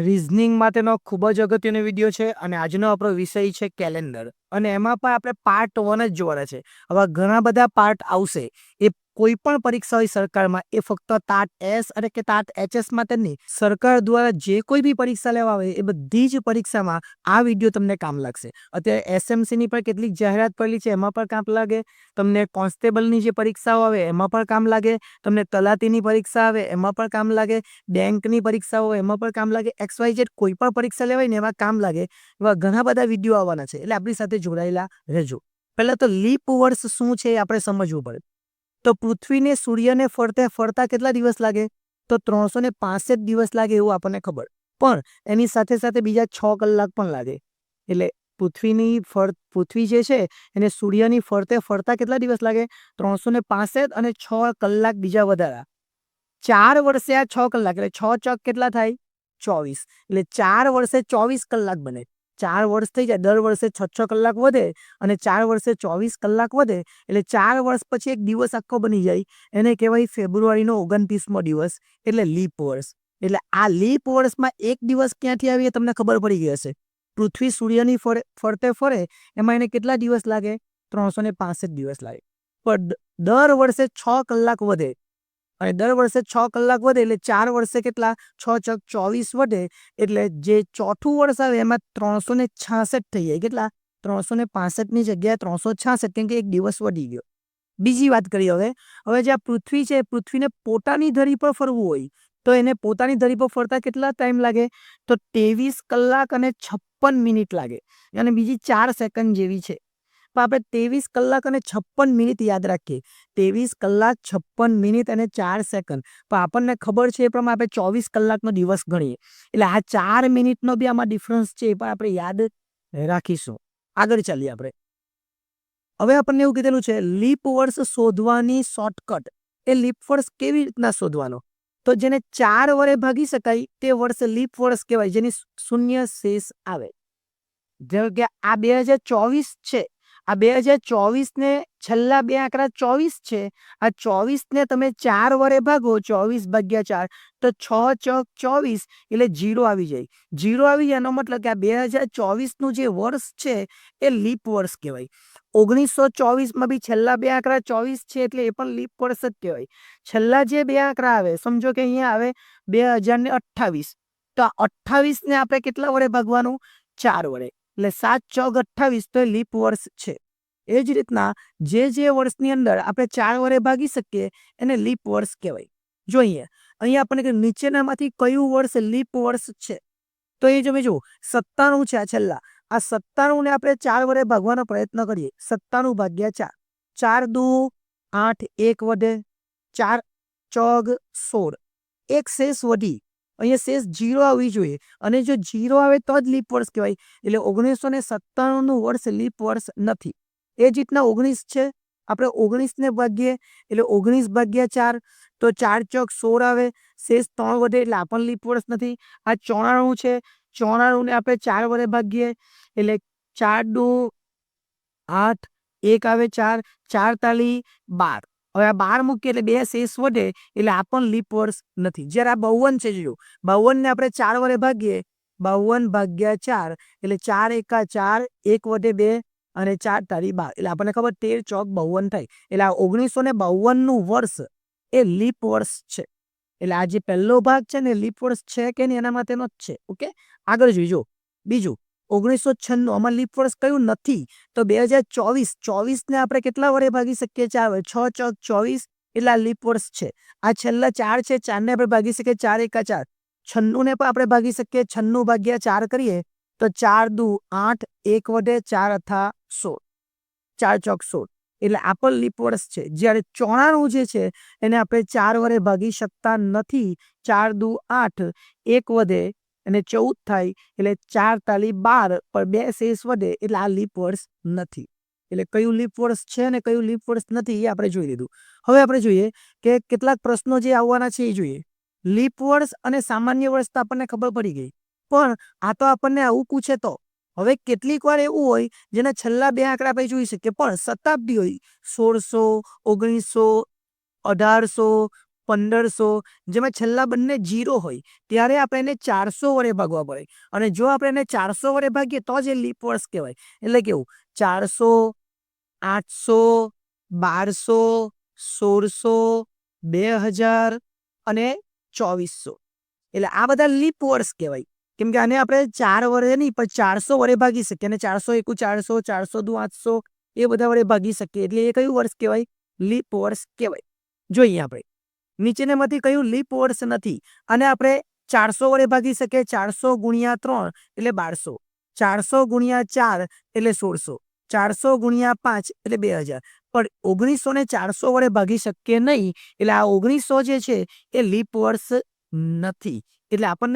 Reasoning માટેનો ખૂબ જ અગત્યનો વિડીયો છે અને આજનો આપણો વિષય છે કેલેન્ડર અને એમાં પણ આપણે પાર્ટ 1 જ જોવાના છે. હવે ઘણા બધા પાર્ટ આવશે. એ કોઈ પણ પરીક્ષા હોય સરકારમાં એ ફક્ત ટાટ એસ અને કે ટાટ એચએસ માટે નહીં. સરકાર દ્વારા જે કોઈ બી પરીક્ષા લેવા આવે એ બધી જ પરીક્ષામાં આ વિડીયો તમને કામ લાગશે. અત્યારે એસએમસીની પણ કેટલીક જાહેરાત પડેલી છે, એમાં પણ કામ લાગે. તમને કોન્સ્ટેબલની જે પરીક્ષાઓ આવે એમાં પણ કામ લાગે. તમને તલાટીની પરીક્ષા આવે એમાં પણ કામ લાગે. બેંકની પરીક્ષાઓ એમાં પણ કામ લાગે. XYZ કોઈ પણ પરીક્ષા લેવાય ને એમાં કામ લાગે એવા ઘણા બધા વિડીયો આવવાના છે. એટલે આપણી સાથે જોડાયેલા રહેજો. પહેલા તો લીપ વર્ષ શું છે એ આપણે સમજવું પડે. તો પૃથ્વીને સૂર્યને ફરતે ફરતા કેટલા દિવસ લાગે? તો 365 દિવસ લાગે એવું આપણને ખબર. પણ એની સાથે સાથે બીજા 6 કલાક પણ લાગે. એટલે પૃથ્વી જે છે એને સૂર્યની ફરતે ફરતા કેટલા દિવસ લાગે? 365 અને 6 કલાક બીજા વધારા. 4 વર્ષે આ 6 કલાક એટલે 6 ચોક કેટલા થાય? 24. એટલે 4 વર્ષે 24 કલાક બને. 4 વર્ષ થઈ જાય, દર વર્ષે 6 કલાક વધે અને 4 વર્ષે 24 કલાક વધે એટલે 4 વર્ષ પછી એક દિવસ આખો બની જાય. એને કહેવાય ફેબ્રુઆરીનો 29મો દિવસ, એટલે લીપ વર્ષ. એટલે આ લીપ વર્ષમાં એક દિવસ ક્યાંથી આવી એ તમને ખબર પડી ગઈ હશે. પૃથ્વી સૂર્યની ફરતે ફરે એમાં એને કેટલા દિવસ લાગે? 365 દિવસ લાગે. પણ દર વર્ષે 6 કલાક વધે અને દર વર્ષે 6 કલાક વધે એટલે 4 વર્ષે કેટલા? 6 ચોક 24 વધે એટલે જે ચોથું વર્ષ આવે એમાં 366 થઈ જાય. કેટલા? 365ની જગ્યાએ 366, કેમ કે એક દિવસ વધી ગયો. બીજી વાત કરીએ હવે. હવે જે આ પૃથ્વી છે, પૃથ્વીને પોતાની ધરી પર ફરવું હોય તો એને પોતાની ધરી પર ફરતા કેટલા ટાઈમ લાગે? તો 23 કલાક અને 56 મિનિટ લાગે અને બીજી 4 સેકન્ડ જેવી છે. પણ આપણે 23 કલાક અને 56 મિનિટ યાદ રાખીએ. 23 કલાક 56 મિનિટ અને 4 સેકન્ડ. પણ આપણને ખબર છે એ પ્રમાણે આપણે 24 કલાકનો દિવસ ગણીએ. એટલે આ 4 મિનિટનો બી આમાં ડિફરન્સ છે, એ પણ આપણે યાદ રાખીશું. આગળ ચાલીએ આપણે. હવે આપણને એવું કીધેલું છે લીપ વર્ષ શોધવાની શોર્ટકટ. એ લીપ વર્ષ કેવી રીતના શોધવાનો? તો જેને 4 વડે ભાગી શકાય તે વર્ષ લીપ વર્ષ કહેવાય, જેની શૂન્ય શેષ આવે. જેમ કે આ 2024 છે. આ 2024 ને છેલ્લા બે આંકડા 24 છે. આ 24 ને તમે 4 વડે ભાગો, 24 ભાગ્યા 4 તો 6 ચોક 24 એટલે 0 આવી જાય. 0 આવી જાય એનો મતલબ કે આ 2024નું જે વર્ષ છે એ લીપ વર્ષ કહેવાય. 1924માં બી છેલ્લા બે આંકડા 24 છે એટલે એ પણ લીપ વર્ષ જ કહેવાય. છેલ્લા જે બે આંકડા આવે, સમજો કે અહીંયા આવે 2028, તો આ 28 ને આપણે કેટલા વડે ભાગવાનું? 4 વડે. એટલે 7 ચોક 28 તો એ લીપ વર્ષ છે. એ જ રીતના જે વર્ષની અંદર આપણે 4 વડે ભાગી શકીએ એને લીપ વર્ષ કહેવાય. જોઈએ અહીંયા આપણને નીચેનામાંથી કયું વર્ષ લીપ વર્ષ છે? તો એ તમે જુઓ 97 છે. આ છેલ્લા આ 97 ને આપણે 4 વડે ભાગવાનો પ્રયત્ન કરીએ. 97 ભાગ્યા 4, 4 દુ 8, 1 વધે, 4 ચોગ 16, એક શેષ વધી. અહીંયા શેષ 0 આવવી જોઈએ અને જો 0 આવે તો જ લીપ વર્ષ કહેવાય. એટલે 1997નું વર્ષ લીપ વર્ષ નથી. એ જ રીતના 19 છે. આપણે 19 ને ભાગીએ એટલે 19 ભાગ્યા 4 તો 4 ચોક 16 આવે, શેષ 3 વધે એટલે આ પણ લીપ વર્ષ નથી. આ 94 છે. 94 ને આપણે 4 વડે ભાગીએ એટલે 4 દુ 8, 1 આવે 4, 4 તાલી 12. હવે આ 12 મૂકીએ એટલે 2 શેષ વધે એટલે આ પણ લીપ વર્ષ નથી. જ્યારે આ 52 છે, જો 52 ને આપણે 4 વડે ભાગીએ, 52 ભાગ્યા 4 એટલે 4 એકા 4, 1 વધે 2 અને 4 તારી 12 એટલે આપણને ખબર 13 ચોક 52 થાય. એટલે આ 1952નું વર્ષ એ લીપ વર્ષ છે. એટલે આ જે પહેલો ભાગ છે ને લીપ વર્ષ છે કે નહીં એના માટેનો જ છે. ઓકે, આગળ જોઈજો. બીજું 1996 આમાં લીપ વર્ષ કયું નથી? તો 2024 ને આપણે કેટલા વડે ભાગી શકીએ? 4 વડે. 6 ચોક 24 એટલે આ લીપ વર્ષ છે. આ છેલ્લા 4 છે, 4 ને આપણે ભાગી શકીએ 4 એકા 4. 96 ને પણ આપણે ભાગી શકીએ. 96 ભાગ્યા 4 કરીએ તો 4 દુ 8, 1 વધે 4 અથા 16, 4 ચોક 16 એટલે આ પણ લીપ વર્ષ છે. જ્યારે 94 જે છે એને આપણે 4 વડે ભાગી શકતા નથી. 4 દુ 8, 1 વધે અને 14 થાય એટલે 4 તાલી 12 પણ 2 શેષ વધે એટલે આ લીપ વર્ષ નથી. એટલે કયું લીપ વર્ષ છે ને કયું લીપ વર્ષ નથી એ આપણે જોઈ લીધું. હવે આપણે જોઈએ કે કેટલાક પ્રશ્નો જે આવવાના છે એ જોઈએ. લીપ વર્ષ અને સામાન્ય વર્ષ તો આપણને ખબર પડી ગઈ, પણ આ તો આપણને આવું પૂછે તો. હવે કેટલીક વાર એવું હોય જેના છેલ્લા બે આંકડા આપણે જોઈ શકીએ, પણ શતાબ્દી હોય 1600, 1900, 1800, 1500 જેમાં છેલ્લા બંને 0 હોય ત્યારે આપણે એને 400 વડે ભાગવા પડે અને જો આપણે એને 400 વડે ભાગીએ તો જ એ લીપ વર્ષ કહેવાય. એટલે કેવું 400, 800, 1200, 1600, 2000 અને 2400. એટલે આ બધા લીપ વર્ષ કહેવાય. કેમ કે આને આપણે 4 વડે નહીં પણ 400 વડે ભાગી શકીએ અને 400 એકુ 400, 400 દુ 800 એ બધા વડે ભાગી શકીએ. એટલે એ કયું વર્ષ કહેવાય? લીપ વર્ષ કહેવાય. જોઈએ આપણે નીચેનામાંથી કયું લીપ વર્ષ નથી અને આપણે 400 વડે ભાગી શકીએ. 400 ગુણ્યા 3 એટલે 1200, 400 ગુણ્યા 4 એટલે 1600, 400 ગુણ્યા 5 એટલે 2000. પણ 1900 ને 400 વડે ભાગી શકીએ નહીં. એટલે આ 1900 જે છે એ લીપ વર્ષ નથી. એટલે આપણને